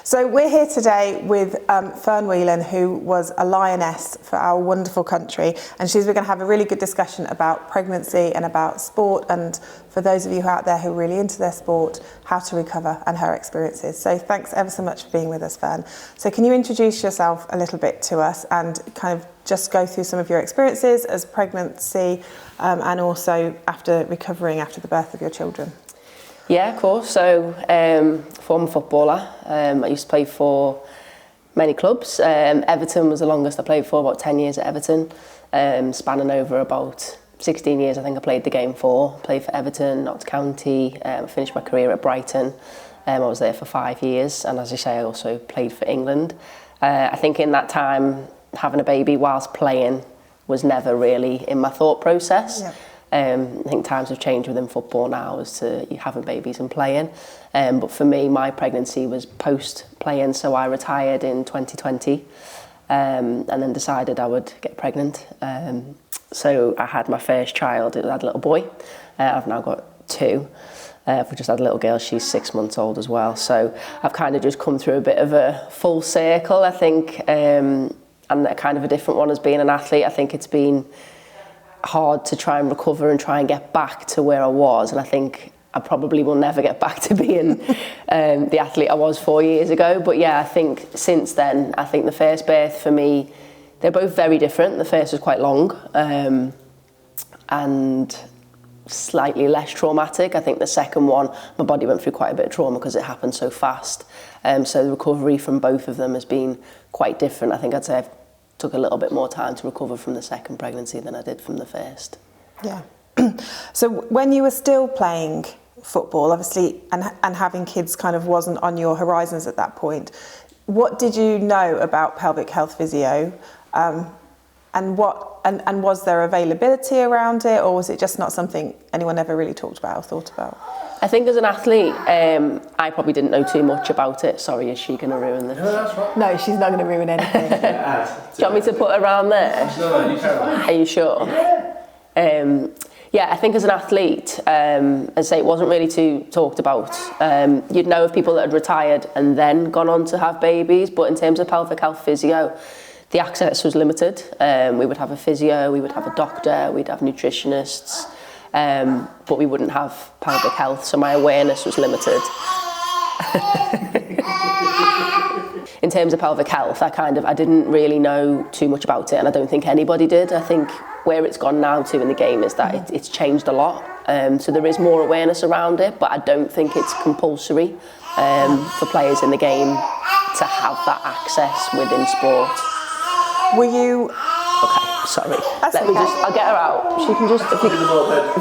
So we're here today with Fern Whelan, who was a lioness for our wonderful country, and we're going to have a really good discussion about pregnancy and about sport, and for those of you out there who are really into their sport, how to recover and her experiences. So thanks ever so much for being with us, Fern. So can you introduce yourself a little bit to us and kind of just go through some of your experiences as pregnancy and also after recovering after the birth of your children? Yeah, of course. So, former footballer. I used to play for many clubs. Everton was the longest I played for, about 10 years at Everton, spanning over about 16 years I think I played the game for. Played for Everton, Notts County, finished my career at Brighton. I was there for 5 years, and as I say, I also played for England. I think in that time, having a baby whilst playing was never really in my thought process. Yeah. I think times have changed within football now as to you having babies and playing. But for me, my pregnancy was post-playing, so I retired in 2020 and then decided I would get pregnant. So I had my first child, I had a little boy. I've now got two. I've just had a little girl, she's 6 months old as well. So I've kind of just come through a bit of a full circle, I think, and a kind of a different one as being an athlete. I think it's been hard to try and recover and try and get back to where I was, and I think I probably will never get back to being the athlete I was 4 years ago. But yeah, I think since then, I think the first birth for me, they're both very different. The first was quite long and slightly less traumatic. I think the second one, my body went through quite a bit of trauma because it happened so fast. So the recovery from both of them has been quite different. I think I'd say I've took a little bit more time to recover from the second pregnancy than I did from the first. Yeah. So when you were still playing football, obviously, and having kids kind of wasn't on your horizons at that point, what did you know about pelvic health physio? And was there availability around it, or was it just not something anyone ever really talked about or thought about? I think as an athlete, I probably didn't know too much about it. Sorry, is she going to ruin this? No, that's right. No, she's not going to ruin anything. Do you want me to put her around there? No, you can. Are you sure? Yeah. Yeah, I think as an athlete, as I say, it wasn't really too talked about. You'd know of people that had retired and then gone on to have babies, but in terms of pelvic health physio, the access was limited. We would have a physio, we would have a doctor, we'd have nutritionists, but we wouldn't have pelvic health, so my awareness was limited. In terms of pelvic health, I didn't really know too much about it, and I don't think anybody did. I think where it's gone now to in the game is that it's changed a lot. So there is more awareness around it, but I don't think it's compulsory for players in the game to have that access within sport. Were you... Okay, sorry. I'll get her out. She can just, if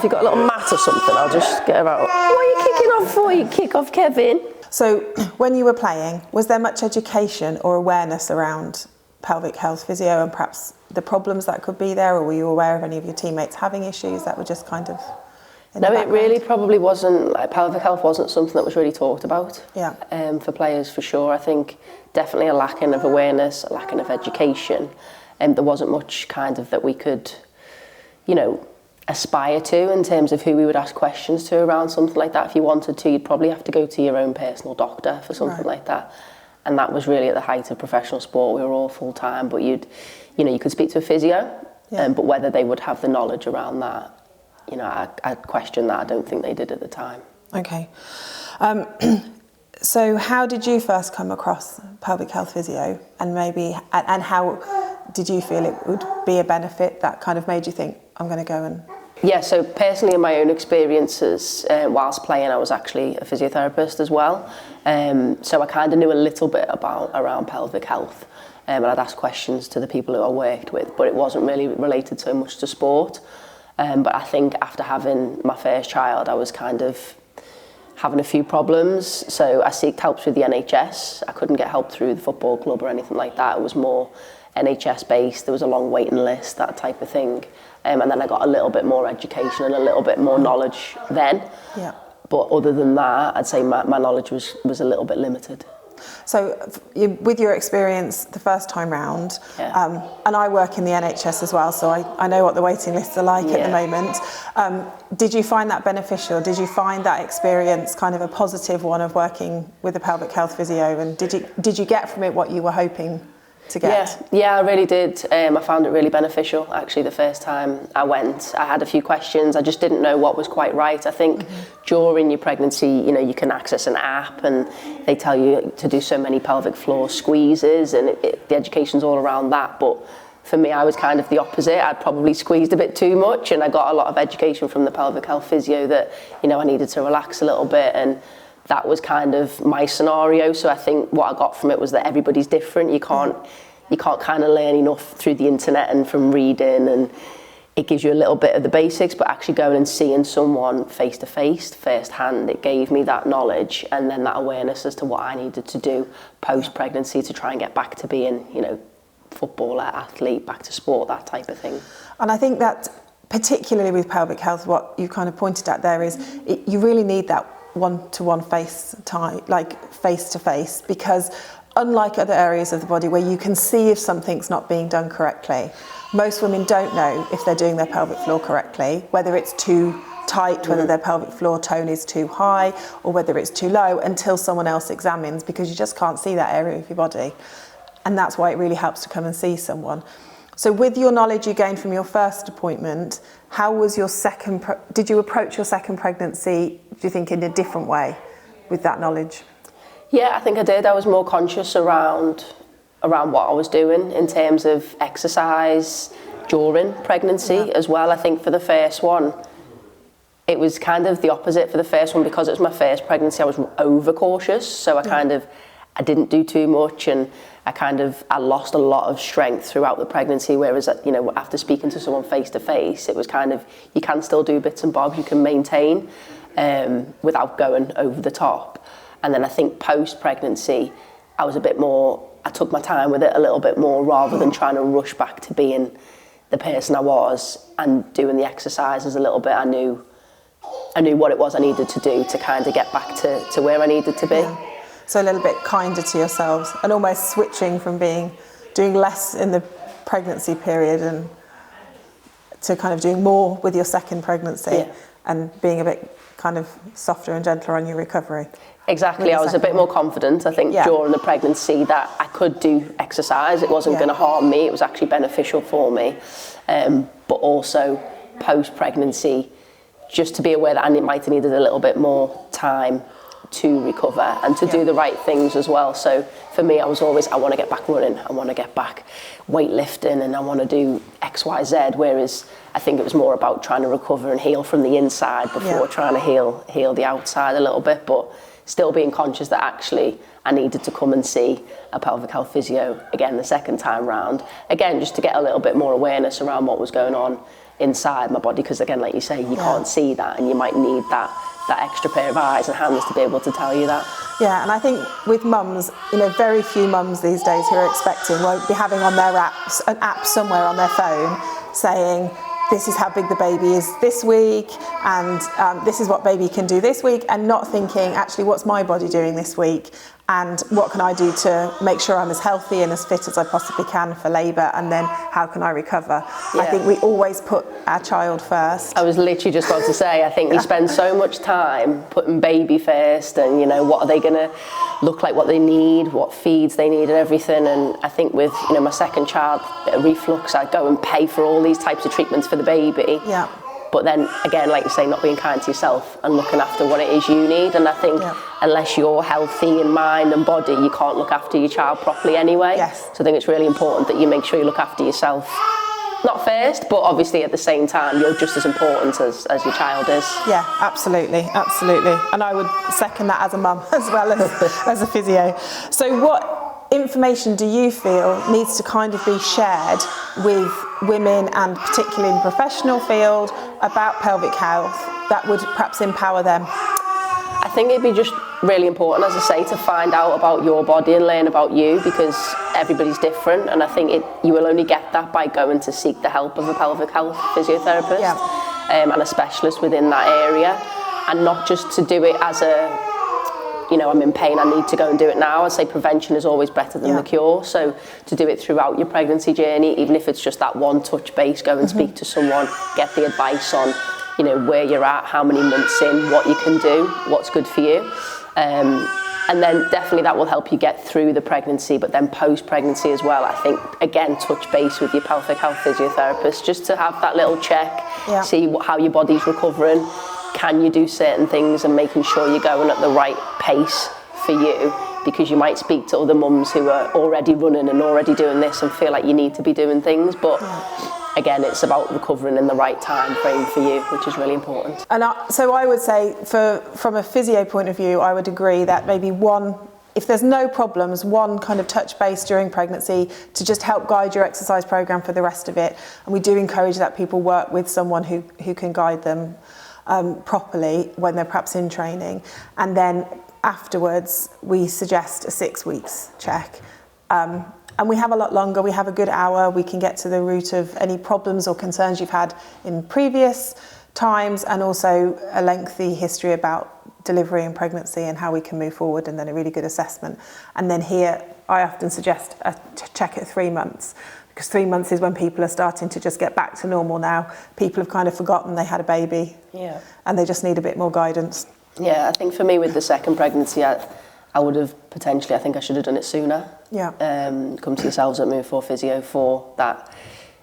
you've got a little mat or something, I'll just get her out. What are you kicking off for? You kick off, Kevin. So when you were playing, was there much education or awareness around pelvic health physio and perhaps the problems that could be there, or were you aware of any of your teammates having issues that were just kind of in the background? It really probably wasn't, pelvic health wasn't something that was really talked about. Yeah. For players, for sure. I think definitely a lacking of awareness, a lacking of education, and there wasn't much kind of that we could, aspire to in terms of who we would ask questions to around something like that. If you wanted to, you'd probably have to go to your own personal doctor for something like that. And that was really at the height of professional sport. We were all full time, but you could speak to a physio, but whether they would have the knowledge around that, I'd question that. I don't think they did at the time. Okay. So how did you first come across pelvic health physio, and how did you feel it would be a benefit that kind of made you think, I'm going to go and... Yeah, so personally in my own experiences, whilst playing, I was actually a physiotherapist as well. So I kind of knew a little bit around pelvic health, and I'd ask questions to the people who I worked with, but it wasn't really related so much to sport. But I think after having my first child, I was kind of having a few problems. So I sought help through the NHS. I couldn't get help through the football club or anything like that. It was more NHS based. There was a long waiting list, that type of thing. And then I got a little bit more education and a little bit more knowledge then. Yeah. But other than that, I'd say my knowledge was a little bit limited. So with your experience the first time round, and I work in the NHS as well, so I know what the waiting lists are like at the moment. Did you find that beneficial? Did you find that experience kind of a positive one of working with a pelvic health physio? And did you get from it what you were hoping to get? Yeah, I really did. I found it really beneficial. Actually, the first time I went, I had a few questions. I just didn't know what was quite right. I think during your pregnancy, you can access an app and they tell you to do so many pelvic floor squeezes, and the education's all around that. But for me, I was kind of the opposite. I'd probably squeezed a bit too much, and I got a lot of education from the pelvic health physio that, I needed to relax a little bit, and that was kind of my scenario. So I think what I got from it was that everybody's different. You can't kind of learn enough through the internet and from reading, and it gives you a little bit of the basics, but actually going and seeing someone face to face, firsthand, it gave me that knowledge and then that awareness as to what I needed to do post pregnancy to try and get back to being, footballer, athlete, back to sport, that type of thing. And I think that particularly with pelvic health, what you kind of pointed at there is you really need that one-to-one face-to-face, because unlike other areas of the body where you can see if something's not being done correctly, most women don't know if they're doing their pelvic floor correctly, whether it's too tight, whether their pelvic floor tone is too high, or whether it's too low, until someone else examines, because you just can't see that area of your body. And that's why it really helps to come and see someone. So with your knowledge you gained from your first appointment, how was your did you approach your second pregnancy, do you think, in a different way with that knowledge? Yeah, I think I did. I was more conscious around what I was doing in terms of exercise during pregnancy as well. I think for the first one, it was kind of the opposite. For the first one, because it was my first pregnancy, I was overcautious. So I didn't do too much, and I lost a lot of strength throughout the pregnancy, whereas, after speaking to someone face to face, it was kind of, you can still do bits and bobs, you can maintain without going over the top. And then I think post-pregnancy, I was I took my time with it a little bit more, rather than trying to rush back to being the person I was and doing the exercises a little bit. I knew what it was I needed to do to kind of get back to where I needed to be. Yeah. So a little bit kinder to yourselves, and almost switching from doing less in the pregnancy period and to kind of doing more with your second pregnancy, and being a bit kind of softer and gentler on your recovery. Exactly, I was a bit more confident, I think, during the pregnancy, that I could do exercise. It wasn't going to harm me, it was actually beneficial for me. But also post-pregnancy, just to be aware that I might have needed a little bit more time to recover and to do the right things as well. So for me, I was always, I want to get back running, I want to get back weightlifting, and I want to do X, Y, Z, whereas I think it was more about trying to recover and heal from the inside before trying to heal the outside a little bit, but still being conscious that actually I needed to come and see a pelvic health physio again the second time round, again just to get a little bit more awareness around what was going on inside my body, because again, like you say, you can't see that, and you might need that extra pair of eyes and hands to be able to tell you that. Yeah, and I think with mums, very few mums these days who are expecting won't be having on their an app somewhere on their phone saying, this is how big the baby is this week, and this is what baby can do this week, and not thinking, actually, what's my body doing this week, and what can I do to make sure I'm as healthy and as fit as I possibly can for labour, and then how can I recover? I think we always put our child first. I was literally just about to say, I think we spend so much time putting baby first, and what are they going to look like, what they need, what feeds they need and everything. And I think with my second child, bit of reflux, I'd go and pay for all these types of treatments for the baby. Yeah. But then again, like you say, not being kind to yourself and looking after what it is you need. And I think unless you're healthy in mind and body, you can't look after your child properly anyway. Yes. So I think it's really important that you make sure you look after yourself. Not first, but obviously at the same time, you're just as important as your child is. Yeah, absolutely. And I would second that as a mum as well as a physio. So what information do you feel needs to kind of be shared with women, and particularly in the professional field, about pelvic health that would perhaps empower them? I think it'd be just really important, as I say, to find out about your body and learn about you, because everybody's different, and I think you will only get that by going to seek the help of a pelvic health physiotherapist and a specialist within that area, and not just to do it as a you know, I'm in pain, I need to go and do it now. I'd say prevention is always better than the cure. So to do it throughout your pregnancy journey, even if it's just that one touch base, go and speak to someone, get the advice on, you know, where you're at, how many months in, what you can do, what's good for you. And then definitely that will help you get through the pregnancy, but then post-pregnancy as well, I think, again, touch base with your pelvic health physiotherapist just to have that little check, see how your body's recovering. Can you do certain things and making sure you're going at the right pace for you? Because you might speak to other mums who are already running and already doing this and feel like you need to be doing things, but again, it's about recovering in the right time frame for you, which is really important. And so I would say, from a physio point of view, I would agree that maybe if there's no problems, one kind of touch base during pregnancy to just help guide your exercise program for the rest of it. And we do encourage that people work with someone who can guide them properly when they're perhaps in training. And then afterwards, we suggest a 6 weeks check. And we have a lot longer, we have a good hour, we can get to the root of any problems or concerns you've had in previous times, and also a lengthy history about delivery and pregnancy and how we can move forward, and then a really good assessment. And then here, I often suggest a check at 3 months, because 3 months is when people are starting to just get back to normal now. People have kind of forgotten they had a baby, and they just need a bit more guidance. Yeah, I think for me with the second pregnancy, I would have potentially, I think I should have done it sooner. Come to yourselves at Move 4 Physio for that,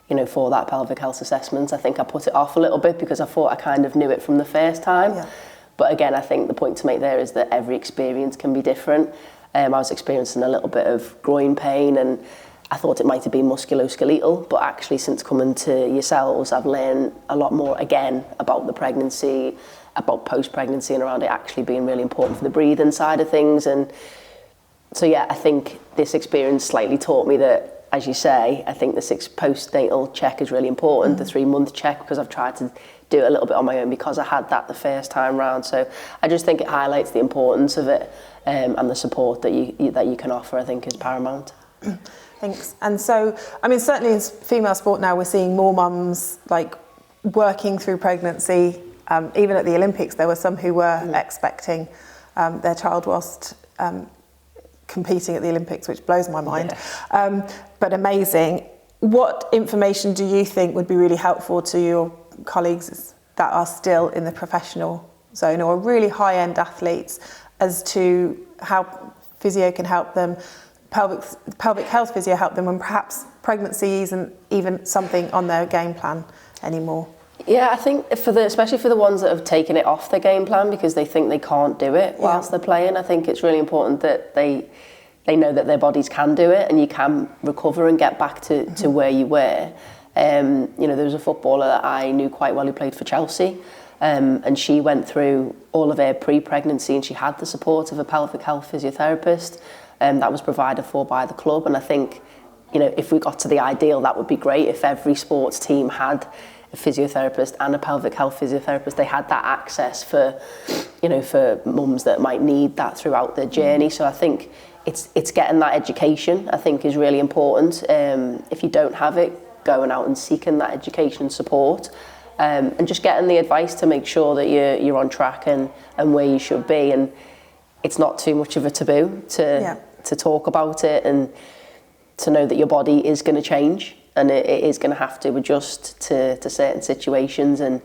you know, for that pelvic health assessment. I think I put it off a little bit because I thought I kind of knew it from the first time. But again, I think the point to make there is that every experience can be different. I was experiencing a little bit of groin pain and I thought it might have been musculoskeletal, but actually since coming to yourselves, I've learned a lot more again about the pregnancy, about post-pregnancy, and around it actually being really important for the breathing side of things. And so yeah, I think this experience slightly taught me that, as you say, I think the 6 postnatal check is really important, the 3 month check, because I've tried to do it a little bit on my own because I had that the first time round. So I just think it highlights the importance of it, and the support that you can offer, I think, is paramount. Thanks. And so, I mean, certainly in female sport now, we're seeing more mums like working through pregnancy. Even at the Olympics, there were some who were expecting their child whilst competing at the Olympics, which blows my mind. But amazing. What information do you think would be really helpful to your colleagues that are still in the professional zone or really high-end athletes as to how physio can help them, pelvic health physio help them when perhaps pregnancy isn't even something on their game plan anymore? Yeah, I think especially for the ones that have taken it off their game plan because they think they can't do it whilst they're playing, I think it's really important that they know that their bodies can do it and you can recover and get back to where you were. You know, there was a footballer that I knew quite well who played for Chelsea, and she went through all of her pre-pregnancy and she had the support of a pelvic health physiotherapist that was provided for by the club. And I think, you know, if we got to the ideal, that would be great if every sports team had a physiotherapist and a pelvic health physiotherapist. They had that access for, you know, for mums that might need that throughout their journey. So I think it's getting that education, I think, is really important. If you don't have it, going out and seeking that education support, and just getting the advice to make sure that you're on track and where you should be. And it's not too much of a taboo to talk about it and to know that your body is going to change and it is going to have to adjust to certain situations. And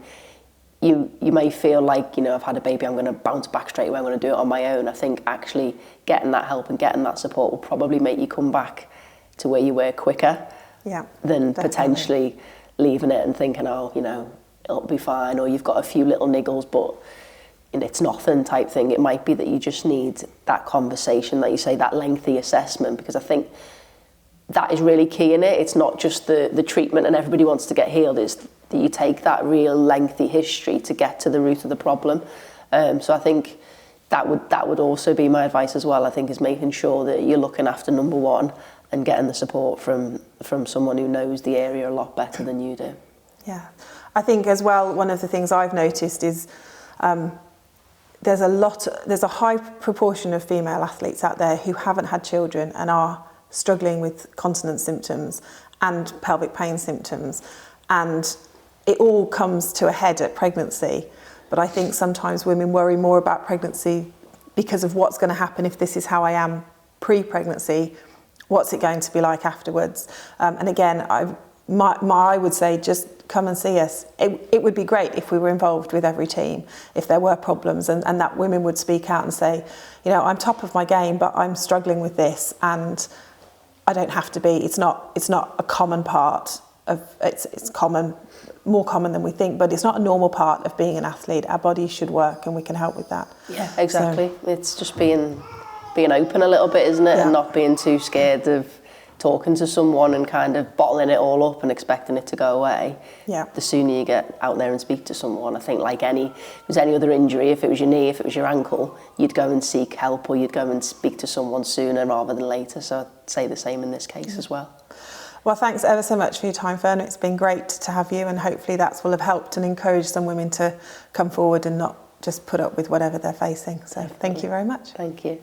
you may feel like, you know, I've had a baby, I'm going to bounce back straight away, I'm going to do it on my own. I think actually getting that help and getting that support will probably make you come back to where you were quicker than potentially leaving it and thinking, oh, you know, it'll be fine, or you've got a few little niggles, but it's nothing type thing. It might be that you just need that conversation, like you say, that lengthy assessment, because I think that is really key in it. It's not just the treatment and everybody wants to get healed, it's that you take that real lengthy history to get to the root of the problem. So I think that would also be my advice as well, I think, is making sure that you're looking after number one and getting the support from someone who knows the area a lot better than you do. Yeah. I think as well, one of the things I've noticed is there's a high proportion of female athletes out there who haven't had children and are struggling with continence symptoms and pelvic pain symptoms, and it all comes to a head at pregnancy. But I think sometimes women worry more about pregnancy because of what's going to happen if this is how I am pre-pregnancy, what's it going to be like afterwards? And again, I would say just come and see us. It would be great if we were involved with every team, if there were problems, and that women would speak out and say, you know, I'm top of my game, but I'm struggling with this, and I don't have to be. It's not a common part of it's common, more common than we think, but it's not a normal part of being an athlete. Our bodies should work, and we can help with that. Yeah, exactly. So, it's just being open a little bit, isn't it? Yeah. And not being too scared of talking to someone and kind of bottling it all up and expecting it to go away. Yeah. The sooner you get out there and speak to someone, I think if there's any other injury, if it was your knee, if it was your ankle, you'd go and seek help, or you'd go and speak to someone sooner rather than later. So I'd say the same in this case as well. Well, thanks ever so much for your time, Fern. It's been great to have you, and hopefully that will have helped and encouraged some women to come forward and not just put up with whatever they're facing. So thank you very much. Thank you.